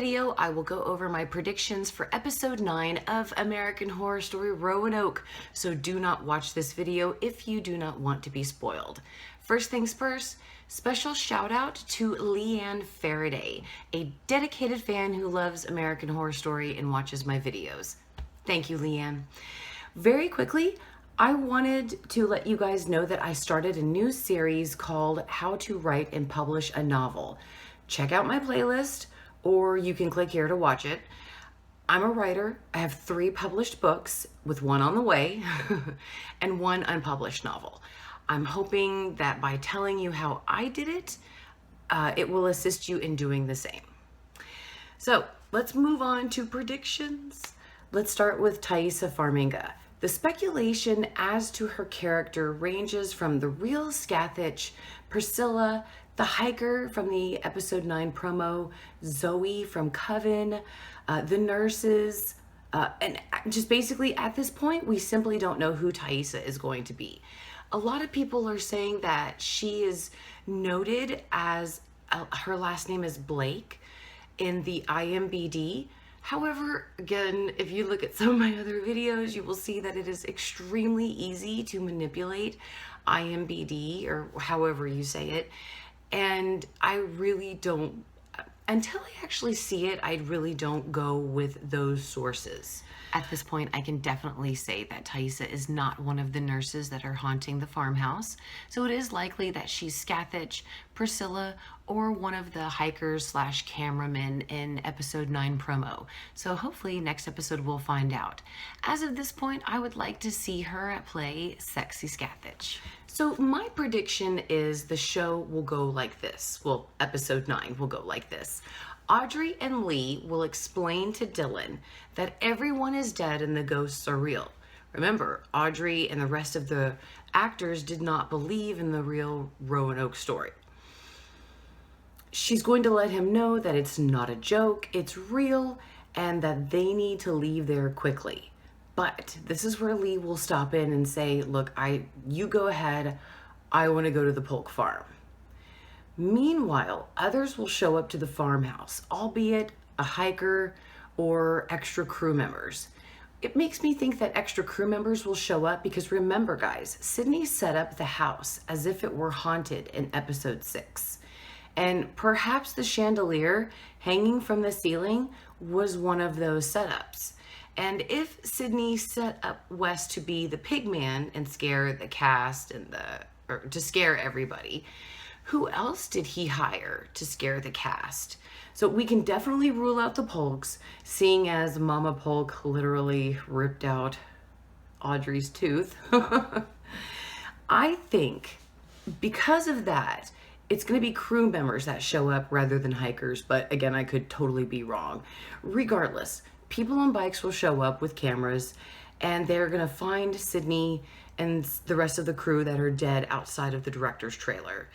video, I will go over my predictions for episode 9 of American Horror Story Roanoke, so do not watch this video if you do not want to be spoiled. First things first, special shout out to Leanne Faraday, a dedicated fan who loves American Horror Story and watches my videos. Thank you, Leanne. Very quickly, I wanted to let you guys know that I started a new series called How to Write and Publish a Novel. Check out my playlist, or you can click here to watch it. I'm a writer. I have 3 published books, with 1 on the way, and 1 unpublished novel. I'm hoping that by telling you how I did it, it will assist you in doing the same. So let's move on to predictions. Let's start with Taissa Farmiga. The speculation as to her character ranges from the real Scathach, Priscilla, the hiker from the episode 9 promo, Zoe from Coven, the nurses, and just basically at this point, we simply don't know who Taissa is going to be. A lot of people are saying that she is noted as, her last name is Blake in the IMBD. However, again, if you look at some of my other videos, you will see that it is extremely easy to manipulate IMBD, or however you say it. And I really don't, until I actually see it, I really don't go with those sources. At this point, I can definitely say that Taissa is not one of the nurses that are haunting the farmhouse. So it is likely that she's Scathach, Priscilla, or one of the hikers slash cameramen in episode 9 promo. So hopefully next episode we'll find out. As of this point, I would like to see her play Sexy Scathach. So my prediction is the show will go like this. Well, episode 9 will go like this. Audrey and Lee will explain to Dylan that everyone is dead and the ghosts are real. Remember, Audrey and the rest of the actors did not believe in the real Roanoke story. She's going to let him know that it's not a joke, it's real, and that they need to leave there quickly. But this is where Lee will stop in and say, look, you go ahead, I want to go to the Polk farm. Meanwhile, others will show up to the farmhouse, albeit a hiker or extra crew members. It makes me think that extra crew members will show up because remember, guys, Sydney set up the house as if it were haunted in episode 6. And perhaps the chandelier hanging from the ceiling was one of those setups. And if Sydney set up Wes to be the pig man and scare the cast and or to scare everybody, who else did he hire to scare the cast? So we can definitely rule out the Polks, seeing as Mama Polk literally ripped out Audrey's tooth. I think because of that, it's going to be crew members that show up rather than hikers, but again, I could totally be wrong. Regardless, people on bikes will show up with cameras, and they're going to find Sydney and the rest of the crew that are dead outside of the director's trailer.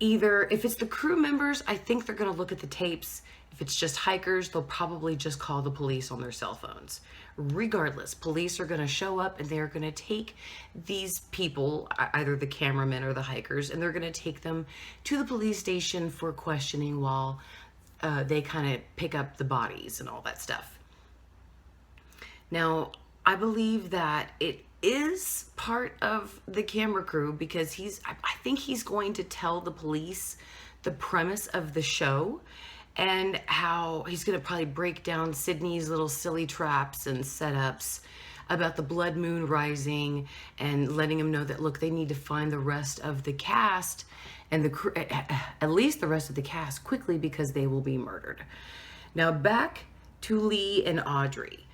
Either, if it's the crew members, I think they're going to look at the tapes. If it's just hikers, they'll probably just call the police on their cell phones. Regardless, police are going to show up and they're going to take these people, either the cameramen or the hikers, and they're going to take them to the police station for questioning while they kind of pick up the bodies and all that stuff. Now, I believe that it is part of the camera crew because I think he's going to tell the police the premise of the show and how he's going to probably break down Sydney's little silly traps and setups about the blood moon rising and letting them know that, look, they need to find the rest of the cast and the crew, at least the rest of the cast, quickly because they will be murdered. Now back to Lee and Audrey.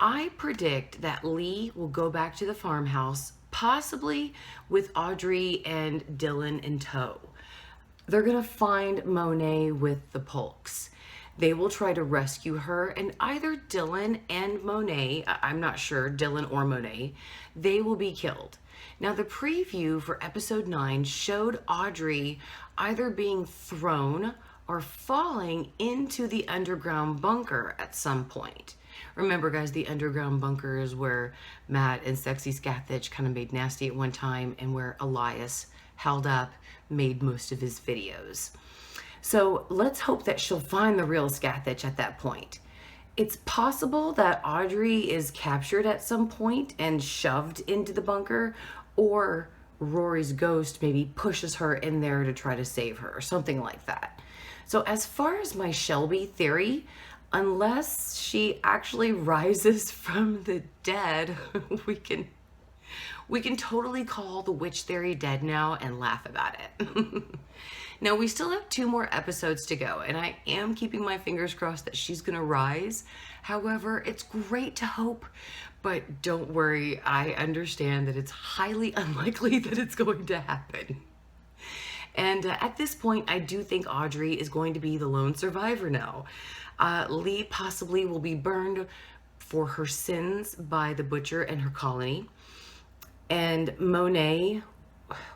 I predict that Lee will go back to the farmhouse, possibly with Audrey and Dylan in tow. They're going to find Monet with the Polks. They will try to rescue her, and either Dylan and Monet, I'm not sure, Dylan or Monet, they will be killed. Now, the preview for episode 9 showed Audrey either being thrown or falling into the underground bunker at some point. Remember, guys, the underground bunker is where Matt and Sexy Scathach kind of made nasty at one time and where Elias held up, made most of his videos. So let's hope that she'll find the real Scathach at that point. It's possible that Audrey is captured at some point and shoved into the bunker, or Rory's ghost maybe pushes her in there to try to save her, or something like that. So as far as my Shelby theory, unless she actually rises from the dead, we can totally call the witch theory dead now and laugh about it. Now, we still have 2 more episodes to go, and I am keeping my fingers crossed that she's gonna rise. However, it's great to hope, but don't worry, I understand that it's highly unlikely that it's going to happen. And at this point, I do think Audrey is going to be the lone survivor now. Lee possibly will be burned for her sins by the butcher and her colony. And Monet,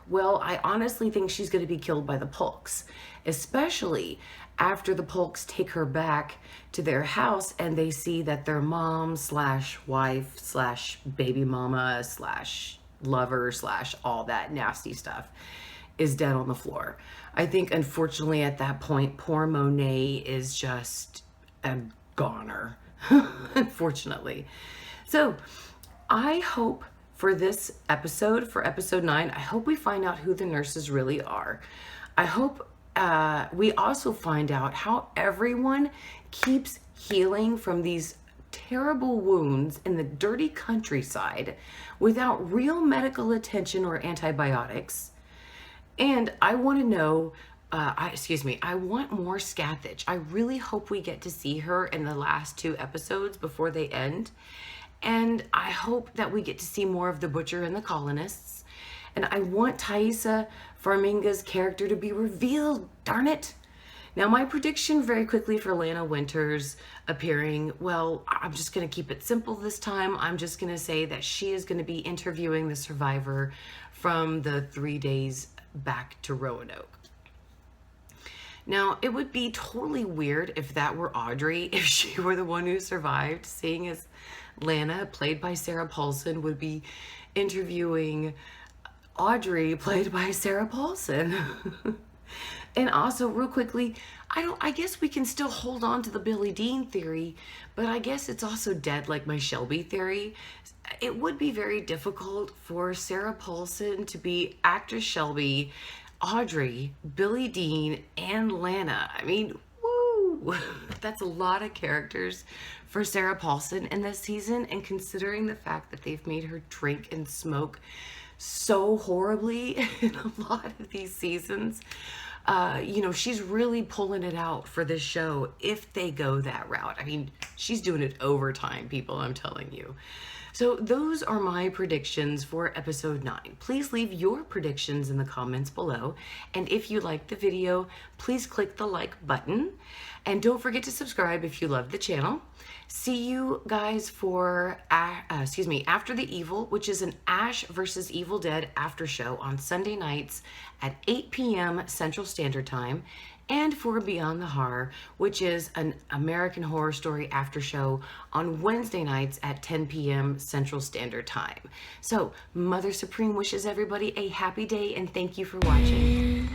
well, I honestly think she's going to be killed by the Polks, especially after the Polks take her back to their house and they see that their mom slash wife slash baby mama slash lover slash all that nasty stuff is dead on the floor. I think, unfortunately, at that point, poor Monet is just a goner, unfortunately. So I hope for this episode, for episode 9, I hope we find out who the nurses really are. I hope we also find out how everyone keeps healing from these terrible wounds in the dirty countryside without real medical attention or antibiotics. And I want to know, I want more Scathach. I really hope we get to see her in the last 2 episodes before they end. And I hope that we get to see more of the butcher and the colonists. And I want Taissa Farmiga's character to be revealed, darn it. Now, my prediction very quickly for Lana Winters appearing, well, I'm just going to keep it simple this time. I'm just going to say that she is going to be interviewing the survivor from the 3 days back to Roanoke. Now, it would be totally weird if that were Audrey, if she were the one who survived, seeing as Lana, played by Sarah Paulson, would be interviewing Audrey, played by Sarah Paulson. And also, real quickly, I guess we can still hold on to the Billy Dean theory, but I guess it's also dead like my Shelby theory. It would be very difficult for Sarah Paulson to be actress Shelby, Audrey, Billy Dean, and Lana. I mean, woo! That's a lot of characters for Sarah Paulson in this season, and considering the fact that they've made her drink and smoke so horribly in a lot of these seasons, you know, she's really pulling it out for this show if they go that route. I mean, she's doing it overtime, people, I'm telling you. So those are my predictions for episode 9. Please leave your predictions in the comments below. And if you liked the video, please click the like button. And don't forget to subscribe if you love the channel. See you guys for, After the Evil, which is an Ash versus Evil Dead after show on Sunday nights at 8 p.m. Central Standard Time. And for Beyond the Horror, which is an American Horror Story after show on Wednesday nights at 10 p.m. Central Standard Time. So, Mother Supreme wishes everybody a happy day, and thank you for watching.